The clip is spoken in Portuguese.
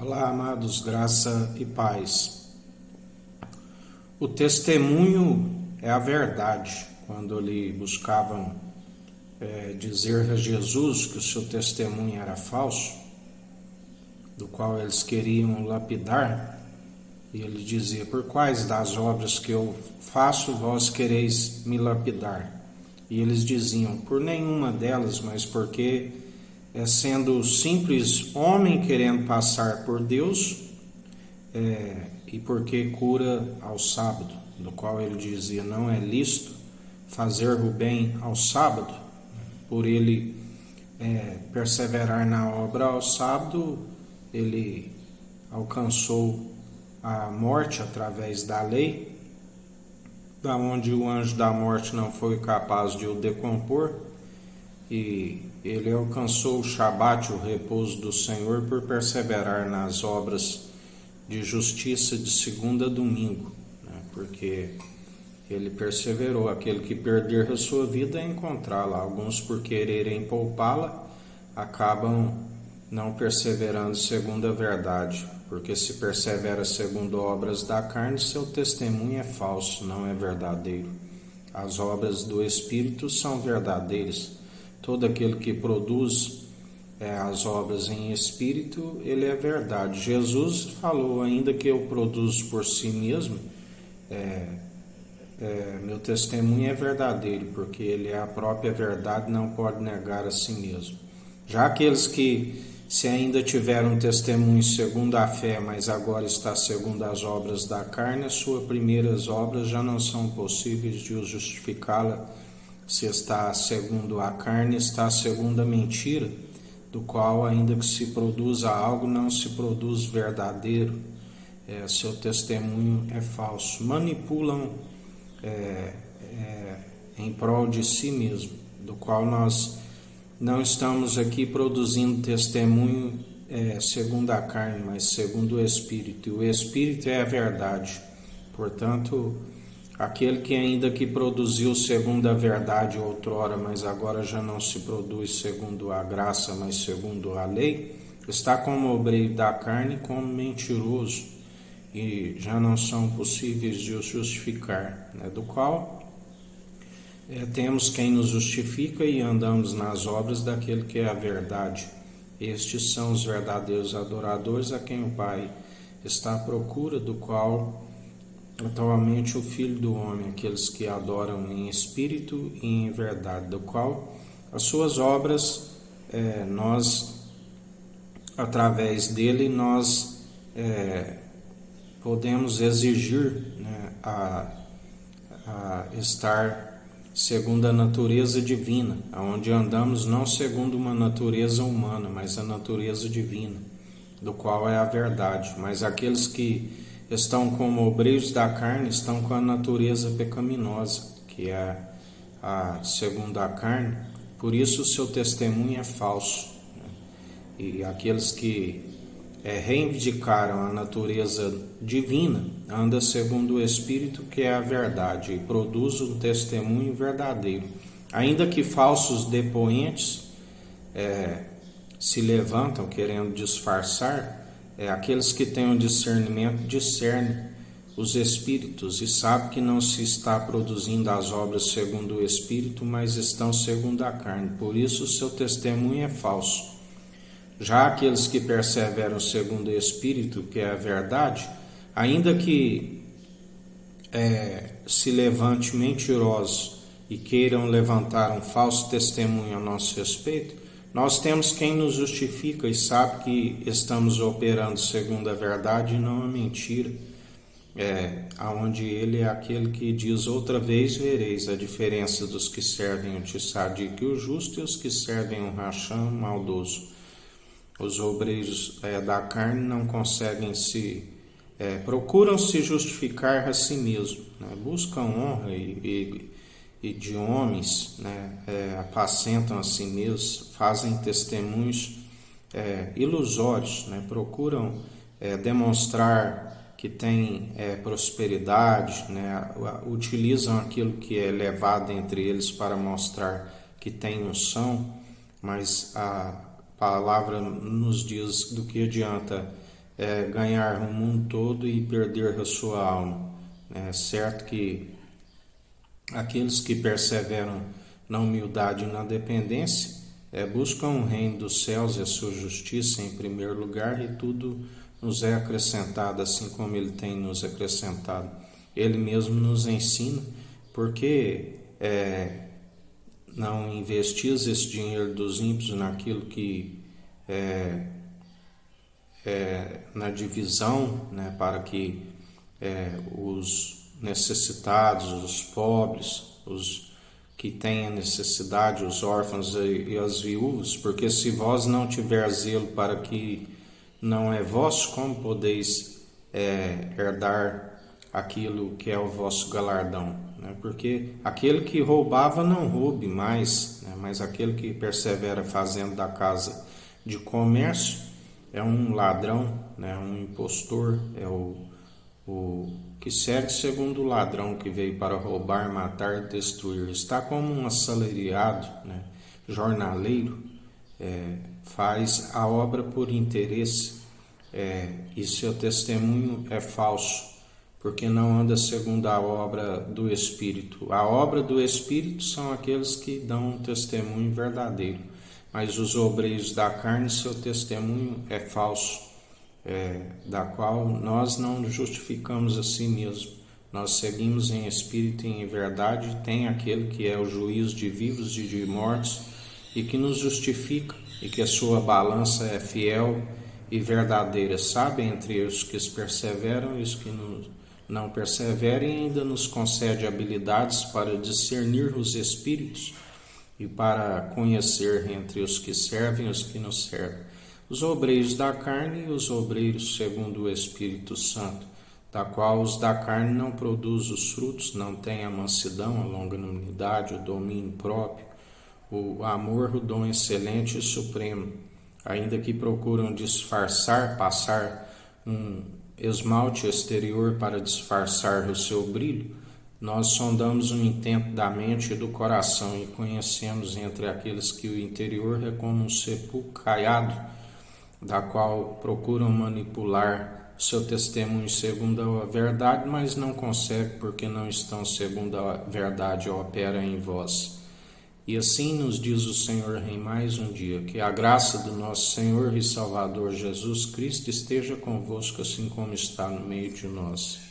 Olá, amados, graça e paz. O testemunho é a verdade. Quando ali buscavam dizer a Jesus que o seu testemunho era falso, do qual eles queriam lapidar, e ele dizia: por quais das obras que eu faço vós quereis me lapidar? E eles diziam: por nenhuma delas, mas porque sendo simples homem querendo passar por Deus, e porque cura ao sábado, do qual ele dizia: não é lícito fazer o bem ao sábado. Por ele perseverar na obra ao sábado, ele alcançou a morte através da lei, da onde o anjo da morte não foi capaz de o decompor, e ele alcançou o Shabat, o repouso do Senhor, por perseverar nas obras de justiça de segunda a domingo, né? Porque ele perseverou. Aquele que perder a sua vida é encontrá-la. Alguns, por quererem poupá-la, acabam não perseverando segundo a verdade, porque se persevera segundo obras da carne, seu testemunho é falso, não é verdadeiro. As obras do Espírito são verdadeiras. Todo aquele que produz as obras em Espírito, ele é verdade. Jesus falou: ainda que eu produzo por si mesmo, meu testemunho é verdadeiro, porque ele é a própria verdade, não pode negar a si mesmo. Já aqueles que, se ainda tiveram um testemunho segundo a fé, mas agora está segundo as obras da carne, as suas primeiras obras já não são possíveis de justificá-la. Se está segundo a carne, está segundo a mentira, do qual, ainda que se produza algo, não se produz verdadeiro. Seu testemunho é falso. Manipulam em prol de si mesmo, do qual nós não estamos aqui produzindo testemunho segundo a carne, mas segundo o Espírito. E o Espírito é a verdade. Portanto, aquele que ainda que produziu segundo a verdade outrora, mas agora já não se produz segundo a graça, mas segundo a lei, está como obreiro da carne, como mentiroso, e já não são possíveis de o justificar, né? Do qual temos quem nos justifica e andamos nas obras daquele que é a verdade. Estes são os verdadeiros adoradores, a quem o Pai está à procura, do qual atualmente o Filho do Homem, aqueles que adoram em espírito e em verdade, do qual as suas obras, nós, através dele, nós podemos exigir, né, a estar segundo a natureza divina, onde andamos não segundo uma natureza humana, mas a natureza divina, do qual é a verdade. Mas aqueles que estão como obreiros da carne estão com a natureza pecaminosa, que é a segundo a carne. Por isso o seu testemunho é falso, né? E aqueles que reivindicaram a natureza divina andam segundo o Espírito, que é a verdade, e produz um testemunho verdadeiro. Ainda que falsos depoentes se levantam querendo disfarçar, aqueles que têm o discernimento discernem os espíritos e sabem que não se está produzindo as obras segundo o Espírito, mas estão segundo a carne. Por isso o seu testemunho é falso. Já aqueles que perseveram segundo o Espírito, que é a verdade, ainda que se levante mentirosos e queiram levantar um falso testemunho a nosso respeito, nós temos quem nos justifica e sabe que estamos operando segundo a verdade e não a mentira, aonde ele é aquele que diz: outra vez vereis a diferença dos que servem o Tsadik, o justo, e os que servem o Racham, o maldoso. Os obreiros da carne não conseguem procuram se justificar a si mesmo, né? Buscam honra e de homens, né? Apacentam a si mesmos, fazem testemunhos ilusórios, né? Procuram demonstrar que têm prosperidade, né? Utilizam aquilo que é levado entre eles para mostrar que têm unção, mas a palavra nos diz: do que adianta ganhar o mundo todo e perder a sua alma. É certo que aqueles que perseveram na humildade e na dependência buscam o reino dos céus e a sua justiça em primeiro lugar, e tudo nos é acrescentado, assim como Ele tem nos acrescentado. Ele mesmo nos ensina, porque não investis esse dinheiro dos ímpios naquilo que na divisão, né, para que os necessitados, os pobres, os que têm a necessidade, os órfãos e as viúvas, porque se vós não tiver zelo para que não é vosso, como podeis herdar aquilo que é o vosso galardão? Né? Porque aquele que roubava não roube mais, né? Mas aquele que persevera fazendo da casa de comércio é um ladrão, né? Um impostor, é o que segue segundo o ladrão que veio para roubar, matar e destruir. Está como um assalariado, né? Jornaleiro, faz a obra por interesse, e seu testemunho é falso, porque não anda segundo a obra do Espírito. A obra do Espírito são aqueles que dão um testemunho verdadeiro, mas os obreiros da carne, seu testemunho é falso, da qual nós não justificamos a si mesmo. Nós seguimos em espírito e em verdade. Tem aquele que é o juiz de vivos e de mortos, e que nos justifica, e que a sua balança é fiel e verdadeira. Sabe entre os que perseveram e os que não perseveram, e ainda nos concede habilidades para discernir os espíritos e para conhecer entre os que servem e os que não servem, os obreiros da carne e os obreiros segundo o Espírito Santo, da qual os da carne não produzem os frutos, não têm a mansidão, a longanimidade, o domínio próprio, o amor, o dom excelente e supremo, ainda que procuram disfarçar, passar um esmalte exterior para disfarçar o seu brilho. Nós sondamos o intento da mente e do coração e conhecemos entre aqueles que o interior é como um sepulcro caiado, da qual procuram manipular seu testemunho segundo a verdade, mas não conseguem, porque não estão segundo a verdade opera em vós. E assim nos diz o Senhor em mais um dia, que a graça do nosso Senhor e Salvador Jesus Cristo esteja convosco, assim como está no meio de nós.